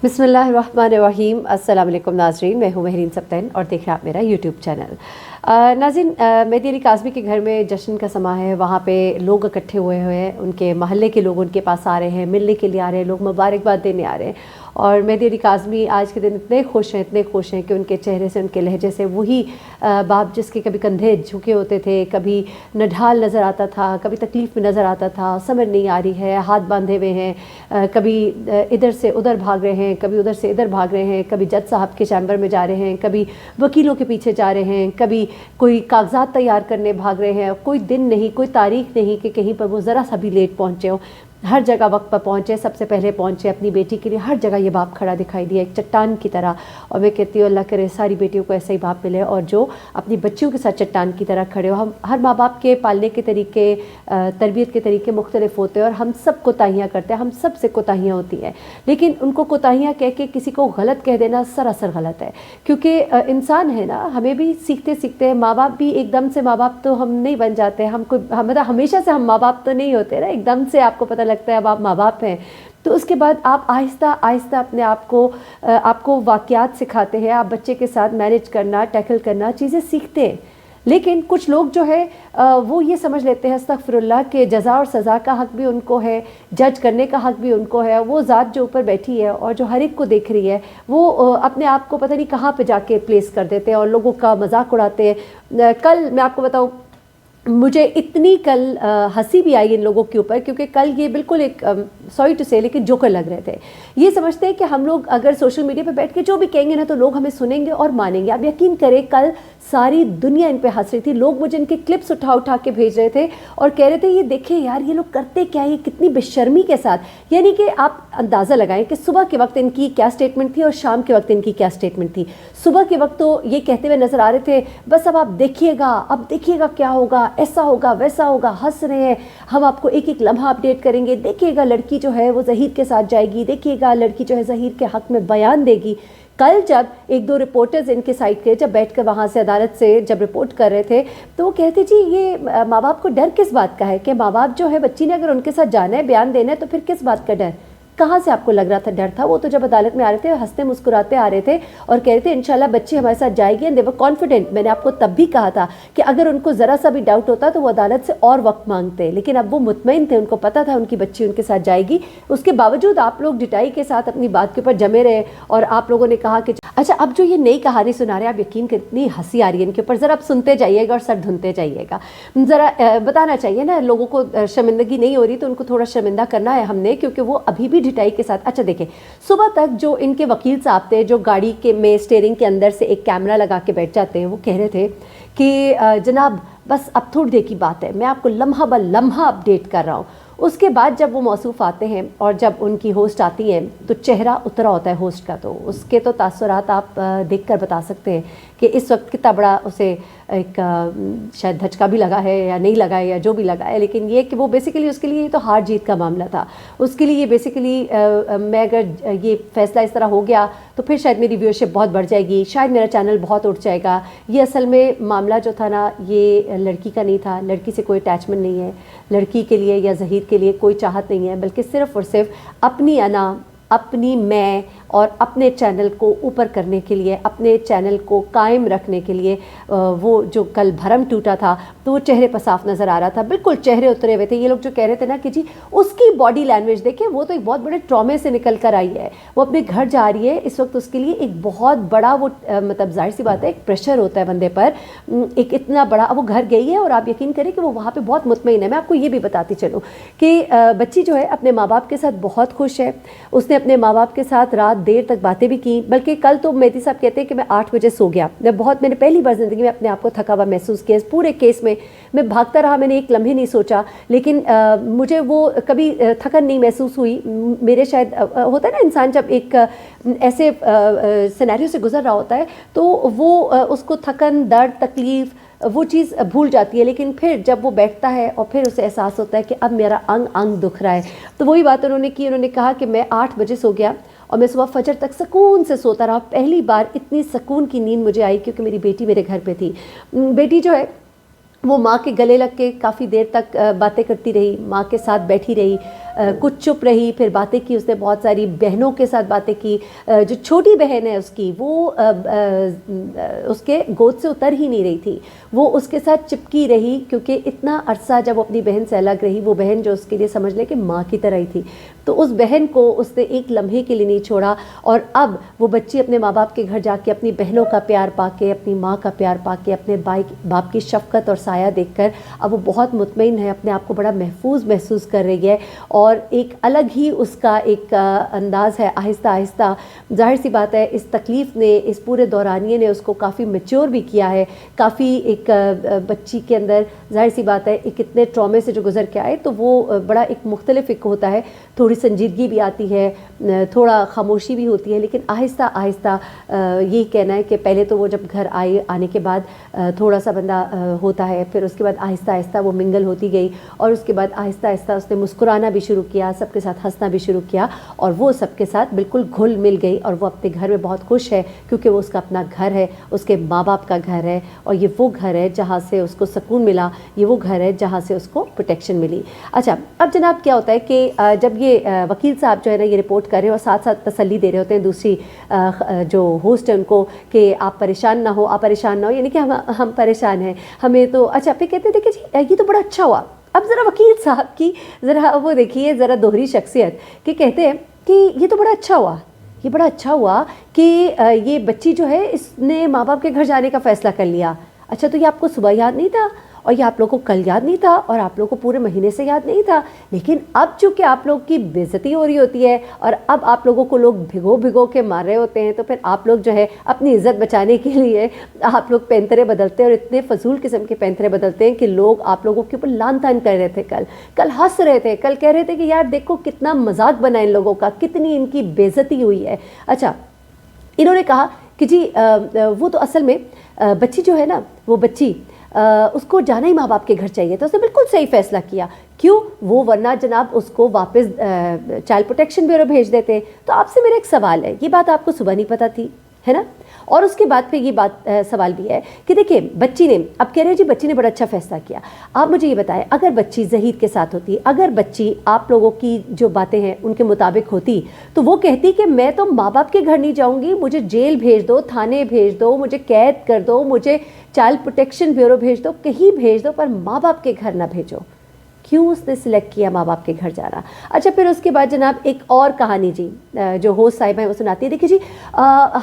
बिस्मिल्लाहिर्रहमानिर्रहीम। अस्सलाम वालेकुम नाज़रीन, मैं हूँ महरीन सब्तैन और देख रहे हैं आप मेरा यूट्यूब चैनल। नाज़रीन, मेहदी अली काज़मी के घर में जश्न का समा है। वहाँ पे लोग इकट्ठे हुए हैं, उनके महल्ले के लोग उनके पास आ रहे हैं, मिलने के लिए आ रहे हैं, लोग मुबारकबाद देने आ रहे हैं। और मेहदी अली काज़मी आज के दिन इतने खुश हैं कि उनके चेहरे से, उनके लहजे से वही बाप जिसके कभी कंधे झुके होते थे, कभी नढाल नज़र आता था, कभी तकलीफ़ में नज़र आता था, समझ नहीं आ रही है, हाथ बांधे हुए हैं, कभी इधर से उधर भाग रहे हैं, कभी उधर से इधर भाग रहे हैं, कभी जज साहब के चैम्बर में जा रहे हैं, कभी वकीलों के पीछे जा रहे हैं, कभी कोई कागजात तैयार करने भाग रहे हैं। कोई दिन नहीं, कोई तारीख नहीं कि कहीं पर वो ज़रा सा भी लेट पहुँचे हो। हर जगह वक्त पर पहुँचे, सबसे पहले पहुँचे अपनी बेटी के लिए। हर जगह ये बाप खड़ा दिखाई दिया एक चट्टान की तरह। और मैं कहती हूँ अल्लाह करे सारी बेटियों को ऐसा ही बाप मिले और जो अपनी बच्चियों के साथ चट्टान की तरह खड़े हो। हम हर माँ बाप के पालने के तरीके, तरबियत के तरीके मुख्तलिफ होते हैं और हम सब कोताहियाँ करते हैं, हम सब से कोताहियाँ होती हैं। लेकिन उनको कोताहियाँ कह के किसी को गलत कह देना सरासर गलत है, क्योंकि इंसान है ना, हमें भी सीखते सीखते माँ बाप भी एकदम से माँ बाप तो हम नहीं बन जाते। मतलब हमेशा से हम माँ बाप तो नहीं होते ना, एकदम से आपको पता लगता है अब आप माँ बाप हैं। तो उसके बाद आप आहिस्ता आहिस्ता अपने आपको वाक़यात सिखाते हैं, आप बच्चे के साथ मैनेज करना, टैकल करना, चीज़ें सीखते हैं। लेकिन कुछ लोग जो है वो ये समझ लेते हैं अस्तगफिरुल्लाह के जज़ा और सज़ा का हक़ भी उनको है, जज करने का हक़ भी उनको है। वो ज़ात जो ऊपर बैठी है और जो हर एक को देख रही है, वो अपने आप को पता नहीं कहाँ पे जाके प्लेस कर देते हैं और लोगों का मजाक उड़ाते हैं। कल मैं आपको बताऊँ, मुझे इतनी कल हंसी भी आई इन लोगों के ऊपर, क्योंकि कल ये बिल्कुल एक सॉरी टू से लेकिन जोकर लग रहे थे। ये समझते हैं कि हम लोग अगर सोशल मीडिया पे बैठ के जो भी कहेंगे ना तो लोग हमें सुनेंगे और मानेंगे। आप यकीन करें, कल सारी दुनिया इन पे हंस रही थी। लोग मुझे इनके क्लिप्स उठा उठा के भेज रहे थे और कह रहे थे ये देखें यार, ये लोग करते क्या है, ये कितनी बेशर्मी के साथ। यानी कि आप अंदाज़ा लगाएं कि सुबह के वक्त इनकी क्या स्टेटमेंट थी और शाम के वक्त इनकी क्या स्टेटमेंट थी। सुबह के वक्त तो ये कहते हुए नज़र आ रहे थे बस अब आप देखिएगा, अब देखिएगा क्या होगा, ऐसा होगा वैसा होगा, हंस रहे हैं, हम आपको एक एक लम्हा अपडेट करेंगे, देखिएगा लड़की जो है वो ज़हीर के साथ जाएगी, देखिएगा लड़की जो है ज़हीर के हक़ में बयान देगी। कल जब एक दो रिपोर्टर्स इनके साइड के जब बैठकर वहाँ से अदालत से जब रिपोर्ट कर रहे थे तो वो कहते जी ये माँ बाप को डर किस बात का है, कि माँ बाप जो है बच्ची ने अगर उनके साथ जाना है, बयान देना है, तो फिर किस बात का डर, कहाँ से आपको लग रहा था डर था। वो तो जब अदालत में आ रहे थे हंसते मुस्कुराते आ रहे थे और कह रहे थे इंशाल्लाह बच्ची हमारे साथ जाएगी एंड दे वर कॉन्फिडेंट। मैंने आपको तब भी कहा था कि अगर उनको ज़रा सा भी डाउट होता तो वो अदालत से और वक्त मांगते, लेकिन अब वो मुतमईन थे, उनको पता था उनकी बच्ची उनके साथ जाएगी। उसके बावजूद आप लोग डिटाई के साथ अपनी बात के ऊपर जमे रहे और आप लोगों ने कहा कि अच्छा अब जो ये नई कहानी सुना रहे हैं, आप यकीन कर इतनी हंसी आ रही है इनके ऊपर, ज़रा आप सुनते जाइएगा और सर धुनते जाइएगा। ज़रा बताना चाहिए ना, लोगों को शर्मिंदगी नहीं हो रही तो उनको थोड़ा शर्मिंदा करना है हमने, क्योंकि वो अभी भी डिटाई के साथ। अच्छा देखें, सुबह तक जो इनके वकील साहब थे, जो गाड़ी के में स्टीयरिंग के अंदर से एक कैमरा लगा के बैठ जाते हैं, वो कह रहे थे कि जनाब बस अब थोड़ी देर की बात है, मैं आपको लम्हा ब लम्हा अपडेट कर रहा हूँ। उसके बाद जब वो मौसूफ़ आते हैं और जब उनकी होस्ट आती हैं तो चेहरा उतरा होता है होस्ट का, तो उसके तो तासुरात आप देखकर बता सकते हैं कि इस वक्त कितना बड़ा उसे एक शायद धचका भी लगा है या नहीं लगा है या जो भी लगा है। लेकिन ये कि वो बेसिकली उसके लिए तो हार जीत का मामला था। उसके लिए ये बेसिकली मैं अगर ये फ़ैसला इस तरह हो गया तो फिर शायद मेरी व्यूअरशिप बहुत बढ़ जाएगी, शायद मेरा चैनल बहुत उठ जाएगा। ये असल में मामला जो था ना, ये लड़की का नहीं था, लड़की से कोई अटैचमेंट नहीं है, लड़की के लिए या ज़हीर के लिए कोई चाहत नहीं है, बल्कि सिर्फ़ और सिर्फ अपनी अना, अपनी मैं और अपने चैनल को ऊपर करने के लिए, अपने चैनल को कायम रखने के लिए। वो जो कल भरम टूटा था तो वो चेहरे पर साफ नज़र आ रहा था, बिल्कुल चेहरे उतरे हुए थे। ये लोग जो कह रहे थे ना कि जी उसकी बॉडी लैंग्वेज देखें, वो तो एक बहुत बड़े ट्रॉमे से निकल कर आई है, वो अपने घर जा रही है इस वक्त, उसके लिए एक बहुत बड़ा वो मतलब जाहिर सी बात है एक प्रेशर होता है बंदे पर, एक इतना बड़ा। अब वो घर गई है और आप यकीन करें कि वो वहाँ पर बहुत मुतमईन है। मैं आपको ये भी बताती चलूँ कि बच्ची जो है अपने माँ बाप के साथ बहुत खुश है। उसने अपने माँ बाप के साथ रात देर तक बातें भी की, बल्कि कल तो मेहदी साहब कहते हैं कि मैं 8 बजे सो गया। मैंने पहली बार ज़िंदगी में अपने आप को थका हुआ महसूस किया। इस पूरे केस में मैं भागता रहा, मैंने एक लम्हे नहीं सोचा, लेकिन मुझे वो कभी थकन नहीं महसूस हुई। मेरे शायद होता है ना, इंसान जब एक ऐसे सिनेरियो से गुजर रहा होता है तो वो उसको थकन, दर्द, तकलीफ़ वो चीज़ भूल जाती है। लेकिन फिर जब वो बैठता है और फिर उसे एहसास होता है कि अब मेरा अंग अंग दुख रहा है, तो वही बात उन्होंने की। उन्होंने कहा कि मैं 8 बजे सो गया और मैं सुबह फजर तक सुकून से सोता रहा। पहली बार इतनी सुकून की नींद मुझे आई क्योंकि मेरी बेटी मेरे घर पे थी। बेटी जो है वो माँ के गले लग के काफ़ी देर तक बातें करती रही, माँ के साथ बैठी रही। कुछ चुप रही, फिर बातें की उसने, बहुत सारी बहनों के साथ बातें की। जो छोटी बहन है उसकी, वो उसके गोद से उतर ही नहीं रही थी, वो उसके साथ चिपकी रही, क्योंकि इतना अरसा जब वो अपनी बहन से अलग रही, वो बहन जो उसके लिए समझ ले कि माँ की तरह ही थी, तो उस बहन को उसने एक लम्हे के लिए नहीं छोड़ा। और अब वो बच्ची अपने माँ बाप के घर जाके अपनी बहनों का प्यार पाके, अपनी माँ का प्यार पाके, अपने बाप की शफ़क़त और साया देखकर अब वो बहुत मुतमईन है, अपने आप को बड़ा महफूज महसूस कर रही है। और एक अलग ही उसका एक अंदाज़ है, आहिस्ता आहिस्ता। ज़ाहिर सी बात है इस तकलीफ़ ने, इस पूरे दौरानिए ने उसको काफ़ी मैच्योर भी किया है। काफ़ी एक बच्ची के अंदर ज़ाहिर सी बात है एक इतने ट्रॉमे से जो गुजर के आए, तो वो बड़ा एक मुख्तलिफ एक होता है, थोड़ी संजीदगी भी आती है, थोड़ा खामोशी भी होती है, लेकिन आहिस्ता आहिस्ता यही कहना है कि पहले तो वो जब घर आने के बाद थोड़ा सा बंदा होता है, फिर उसके बाद आहिस्ता आहिस्ता वो मिंगल होती गई, और उसके बाद आहिस्ता आहिस्ता उसने मुस्कुराना भी शुरू किया, सबके साथ हंसना भी शुरू किया, और वो सबके साथ बिल्कुल घुल मिल गई। और वो अपने घर में बहुत खुश है, क्योंकि वो उसका अपना घर है, उसके माँ बाप का घर है, और ये वो घर है जहाँ से उसको सुकून मिला, ये वो घर है जहाँ से उसको प्रोटेक्शन मिली। अच्छा, अब जनाब क्या होता है कि जब ये वकील साहब जो है ना ये रिपोर्ट कर रहे हैं और साथ साथ तसल्ली दे रहे होते हैं दूसरी जो होस्ट है उनको कि आप परेशान ना हो, आप परेशान ना हो, यानी कि हम परेशान हैं, हमें तो। अच्छा, फिर कहते हैं देखिए जी ये तो बड़ा अच्छा हुआ। अब ज़रा वकील साहब की ज़रा वो देखिए, ज़रा दोहरी शख्सियत कि कहते हैं कि ये तो बड़ा अच्छा हुआ, ये बड़ा अच्छा हुआ कि ये बच्ची जो है इसने माँ बाप के घर जाने का फ़ैसला कर लिया। अच्छा, तो ये आपको सुबह याद नहीं था, और ये आप लोगों को कल याद नहीं था, और आप लोगों को पूरे महीने से याद नहीं था, लेकिन अब चूँकि आप लोग की बेइज्जती हो रही होती है और अब आप लोगों को लोग भिगो भिगो के मार रहे होते हैं, तो फिर आप लोग जो है अपनी इज़्ज़त बचाने के लिए आप लोग पैंतरे बदलते हैं, और इतने फजूल किस्म के पैंतरे बदलते हैं कि लोग आप लोगों के ऊपर लान तान कर रहे थे, कल हंस रहे थे, कल कह रहे थे कि यार देखो कितना मजाक बना इन लोगों का, कितनी इनकी बेइज्जती हुई है। अच्छा, इन्होंने कहा कि जी वो तो असल में बच्ची जो है ना, वो बच्ची उसको जाना ही माँ बाप के घर चाहिए, तो उसने बिल्कुल सही फ़ैसला किया। क्यों? वो वरना जनाब उसको वापस चाइल्ड प्रोटेक्शन ब्यूरो भेज देते। तो आपसे मेरा एक सवाल है, ये बात आपको सुबह नहीं पता थी, है ना? और उसके बाद फिर ये बात सवाल भी है कि देखिए बच्ची ने, अब कह रहे हैं जी बच्ची ने बड़ा अच्छा फ़ैसला किया। आप मुझे ये बताएं, अगर बच्ची ज़हीर के साथ होती, अगर बच्ची आप लोगों की जो बातें हैं उनके मुताबिक होती, तो वो कहती कि मैं तो माँ बाप के घर नहीं जाऊँगी, मुझे जेल भेज दो, थाने भेज दो, मुझे कैद कर दो, मुझे चाइल्ड प्रोटेक्शन ब्यूरो भेज दो, कहीं भेज दो, पर माँ बाप के घर ना भेजो। क्यों उसने सिलेक्ट किया माँ बाप के घर जाना? अच्छा, फिर उसके बाद जनाब एक और कहानी जी जो होस्ट साहिबा है वो सुनाती है। देखिए जी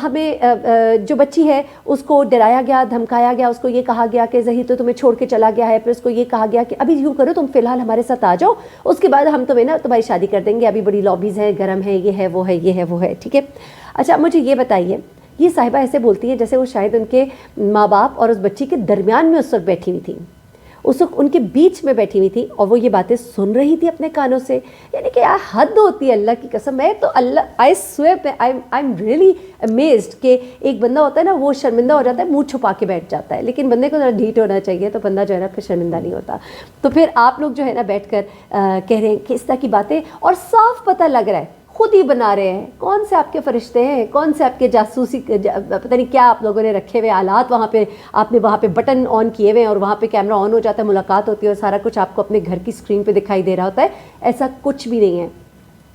हमें जो बच्ची है उसको डराया गया, धमकाया गया, उसको ये कहा गया कि ज़हीर तो तुम्हें छोड़ के चला गया है, फिर उसको ये कहा गया कि अभी यूँ करो तुम फ़िलहाल हमारे साथ आ जाओ, उसके बाद हम तुम्हें ना तुम्हारी शादी कर देंगे, अभी बड़ी लॉबीज़ हैं, गर्म है, ये है वो है, ये है वो है, ठीक है। अच्छा, मुझे ये बताइए, ये साहिबा ऐसे बोलती है जैसे वो शायद उनके माँ बाप और उस बच्ची के दरमियान में उस वक्त बैठी हुई थी, उस वक्त उनके बीच में बैठी हुई थी, और वो ये बातें सुन रही थी अपने कानों से। यानी कि यार हद होती है, अल्लाह की कसम। मैं तो Allah I swear I am really amazed कि एक बंदा होता है ना, वो शर्मिंदा हो जाता है, मुंह छुपा के बैठ जाता है, लेकिन बंदे को ज़रा ढीठ होना चाहिए, तो बंदा जो है ना फिर शर्मिंदा नहीं होता। तो फिर आप लोग जो है ना बैठ कर कह रहे हैं कि इस तरह की बातें, और साफ पता लग रहा है खुद ही बना रहे हैं। कौन से आपके फरिश्ते हैं, कौन से आपके जासूसी पता नहीं क्या आप लोगों ने रखे हुए आलात वहाँ पे, आपने वहाँ पे बटन ऑन किए हुए हैं और वहाँ पे कैमरा ऑन हो जाता है, मुलाकात होती है और सारा कुछ आपको अपने घर की स्क्रीन पे दिखाई दे रहा होता है। ऐसा कुछ भी नहीं है,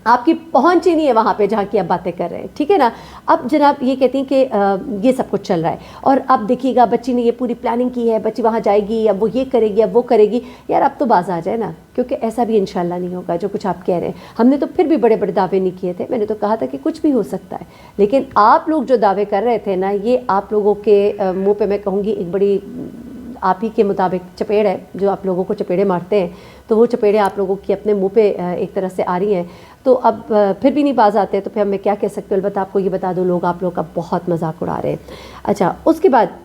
आपकी पहुंच ही नहीं है वहाँ पे जहाँ की आप बातें कर रहे हैं, ठीक है ना। अब जनाब ये कहती हैं कि ये सब कुछ चल रहा है, और अब देखिएगा बच्ची ने ये पूरी प्लानिंग की है, बच्ची वहाँ जाएगी, अब वो ये करेगी, अब वो करेगी। यार अब तो बाज आ जाए ना, क्योंकि ऐसा भी इंशाल्लाह नहीं होगा जो कुछ आप कह रहे हैं। हमने तो फिर भी बड़े बड़े दावे नहीं किए थे, मैंने तो कहा था कि कुछ भी हो सकता है, लेकिन आप लोग जो दावे कर रहे थे ना, ये आप लोगों के मुँह पर मैं कहूँगी एक बड़ी आप ही के मुताबिक चपेड़ है, जो आप लोगों को चपेड़े मारते हैं, तो वो चपेड़े आप लोगों की अपने मुंह पे एक तरह से आ रही हैं। तो अब फिर भी नहीं बाज आते, तो फिर मैं क्या कह सकते हो। अलबत्ता आपको ये बता दो, लोग आप लोग का बहुत मजाक उड़ा रहे हैं। अच्छा, उसके बाद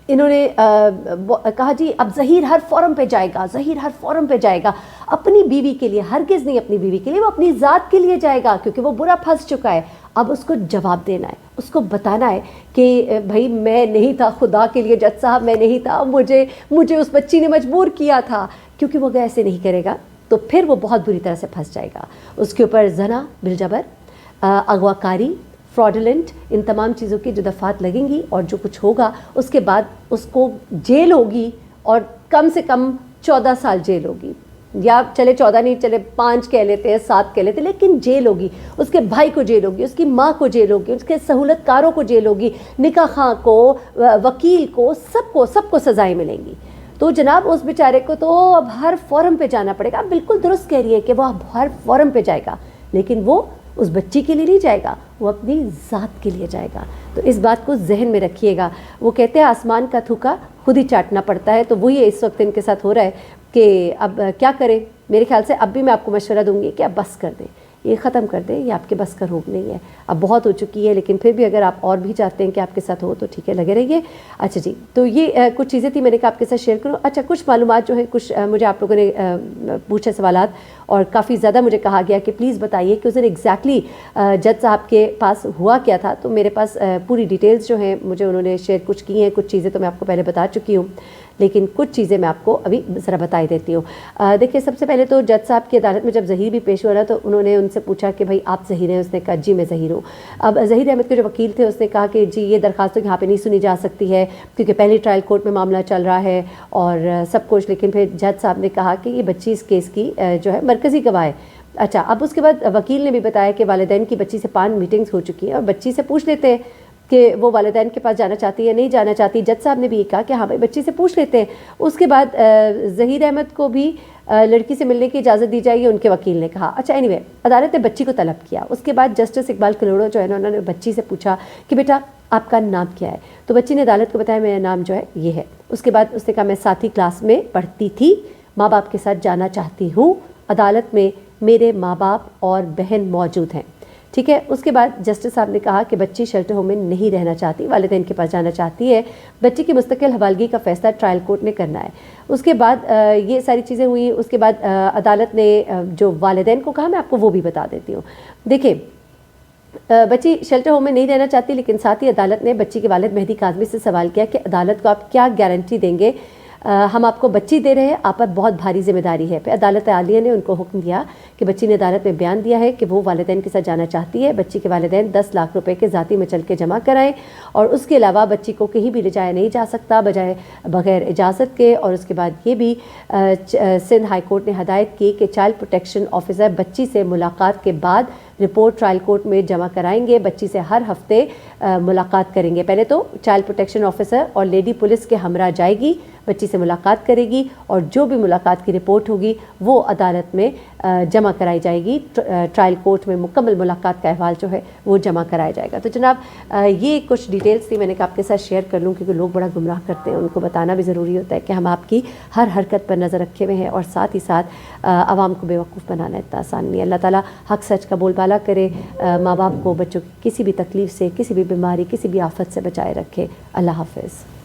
इन्होंने कहा जी अब ज़हीर हर फोरम पे जाएगा, ज़हीर हर फोरम पे जाएगा, अपनी बीवी के लिए, हरगिज़ नहीं अपनी बीवी के लिए, वो अपनी ज़ात के लिए जाएगा, क्योंकि वो बुरा फंस चुका है। अब उसको जवाब देना है, उसको बताना है कि भाई मैं नहीं था, खुदा के लिए जज साहब मैं नहीं था, मुझे उस बच्ची ने मजबूर किया था। क्योंकि वो अगर ऐसे नहीं करेगा तो फिर वो बहुत बुरी तरह से फंस जाएगा। उसके ऊपर जना बिलजबर, अगवाकारी, फ्रॉडलेंट, इन तमाम चीज़ों की जो दफ़ात लगेंगी, और जो कुछ होगा उसके बाद उसको जेल होगी, और कम से कम 14 साल जेल होगी। یا چلے 14 نہیں چلے 5 کہہ لیتے ہیں 7 کہہ لیتے ہیں، لیکن جیل ہوگی، اس کے بھائی کو جیل ہوگی، اس کی ماں کو جیل ہوگی، اس کے سہولت کاروں کو جیل ہوگی، نکاح خواں کو، وکیل کو، سب کو سزائیں ملیں گی۔ تو جناب اس بیچارے کو تو اب ہر فورم پہ جانا پڑے گا۔ آپ بالکل درست کہہ رہی ہے کہ وہ اب ہر فورم پہ جائے گا، لیکن وہ اس بچی کے لیے نہیں جائے گا، وہ اپنی ذات کے لیے جائے گا۔ تو اس بات کو ذہن میں رکھیے گا۔ وہ کہتے ہیں آسمان کا تھوکا خود ہی چاٹنا پڑتا ہے، تو وہی اس وقت ان کے ساتھ ہو رہا ہے کہ اب کیا کریں۔ میرے خیال سے اب بھی میں آپ کو مشورہ دوں گی کہ اب بس کر دیں، یہ ختم کر دیں، یہ آپ کے بس کا روپ نہیں ہے، اب بہت ہو چکی ہے، لیکن پھر بھی اگر آپ اور بھی چاہتے ہیں کہ آپ کے ساتھ ہو تو ٹھیک ہے، لگے رہیے۔ اچھا جی، تو یہ کچھ چیزیں تھیں میں نے کہا آپ کے ساتھ شیئر کروں۔ اچھا کچھ معلومات جو ہیں، کچھ مجھے آپ لوگوں نے پوچھے سوالات، اور کافی زیادہ مجھے کہا گیا کہ پلیز بتائیے کہ اس دن ایگزیکٹلی جج صاحب کے پاس ہوا کیا تھا۔ تو میرے پاس پوری ڈیٹیلز جو ہیں مجھے انہوں نے شیئر کچھ کی ہیں، کچھ چیزیں تو میں آپ کو پہلے بتا چکی ہوں، لیکن کچھ چیزیں میں آپ کو ابھی ذرا بتا دیتی ہوں۔ دیکھیے سب سے پہلے تو جج صاحب کی عدالت میں جب ظہیر بھی پیش ہو رہا تو انہوں نے ان سے پوچھا کہ بھائی آپ ظہیر ہیں؟ اس نے کہا جی میں ظہیر ہوں۔ اب ظہیر احمد کے جو وکیل تھے اس نے کہا کہ جی یہ درخواست تو یہاں پہ نہیں سنی جا سکتی ہے کیونکہ پہلی ٹرائل کورٹ میں معاملہ چل رہا ہے اور سب کچھ، لیکن پھر جج صاحب نے کہا کہ یہ بچی اس کیس کی جو ہے مرکزی گواہ ہے۔ اچھا اب اس کے بعد وکیل نے بھی بتایا کہ والدین کی بچی سے 5 میٹنگز ہو چکی ہیں اور بچی سے پوچھ لیتے ہیں کہ وہ والدین کے پاس جانا چاہتی ہے نہیں جانا چاہتی۔ جج صاحب نے بھی یہ کہا کہ ہاں بھائی بچی سے پوچھ لیتے ہیں۔ اس کے بعد ظہیر احمد کو بھی لڑکی سے ملنے کی اجازت دی جائے گی، ان کے وکیل نے کہا۔ اچھا اینی وے عدالت نے بچی کو طلب کیا۔ اس کے بعد جسٹس اقبال کلوڑو جو ہے نا انہوں نے بچی سے پوچھا کہ بیٹا آپ کا نام کیا ہے؟ تو بچی نے عدالت کو بتایا میرا نام جو ہے یہ ہے۔ اس کے بعد اس نے کہا میں 7ویں کلاس میں پڑھتی تھی، ماں باپ کے ساتھ جانا چاہتی ہوں، عدالت میں میرے ماں باپ اور بہن موجود ہیں، ٹھیک ہے۔ اس کے بعد جسٹس صاحب نے کہا کہ بچی شیلٹر ہوم میں نہیں رہنا چاہتی، والدین کے پاس جانا چاہتی ہے، بچی کی مستقل حوالگی کا فیصلہ ٹرائل کورٹ نے کرنا ہے۔ اس کے بعد یہ ساری چیزیں ہوئیں۔ اس کے بعد عدالت نے جو والدین کو کہا میں آپ کو وہ بھی بتا دیتی ہوں۔ دیکھیں بچی شیلٹر ہوم میں نہیں رہنا چاہتی، لیکن ساتھ ہی عدالت نے بچی کے والد مہدی کاظمی سے سوال کیا کہ عدالت کو آپ کیا گارنٹی دیں گے، ہم آپ کو بچی دے رہے ہیں، آپ پر بہت بھاری ذمہ داری ہے۔ پھر عدالت عالیہ نے ان کو حکم دیا کہ بچی نے عدالت میں بیان دیا ہے کہ وہ والدین کے ساتھ جانا چاہتی ہے، بچی کے والدین 10 لاکھ روپے کے ذاتی مچل کے جمع کرائیں اور اس کے علاوہ بچی کو کہیں بھی لے جایا نہیں جا سکتا بغیر اجازت کے۔ اور اس کے بعد یہ بھی سندھ ہائی کورٹ نے ہدایت کی کہ چائلڈ پروٹیکشن آفیسر بچی سے ملاقات کے بعد رپورٹ ٹرائل کورٹ میں جمع کرائیں گے، بچی سے ہر ہفتے ملاقات کریں گے۔ پہلے تو چائلڈ پروٹیکشن آفیسر اور لیڈی پولیس کے ہمراہ جائے گی، بچی سے ملاقات کرے گی اور جو بھی ملاقات کی رپورٹ ہوگی وہ عدالت میں جمع کرائی جائے گی، ٹرائل کورٹ میں مکمل ملاقات کا احوال جو ہے وہ جمع کرایا جائے گا۔ تو جناب یہ کچھ ڈیٹیلز تھی، میں نے کہا آپ کے ساتھ شیئر کر لوں کیونکہ لوگ بڑا گمراہ کرتے ہیں، ان کو بتانا بھی ضروری ہوتا ہے کہ ہم آپ کی ہر حرکت پر نظر رکھے ہوئے ہیں اور ساتھ ہی ساتھ عوام کو بیوقوف بنانا اتنا آسان نہیں ہے۔ اللہ تعالیٰ حق سچ کا بول بالا کرے، ماں باپ کو بچوں کی کسی بھی تکلیف سے، کسی بھی بیماری، کسی بھی آفت سے بچائے رکھے۔ اللہ حافظ۔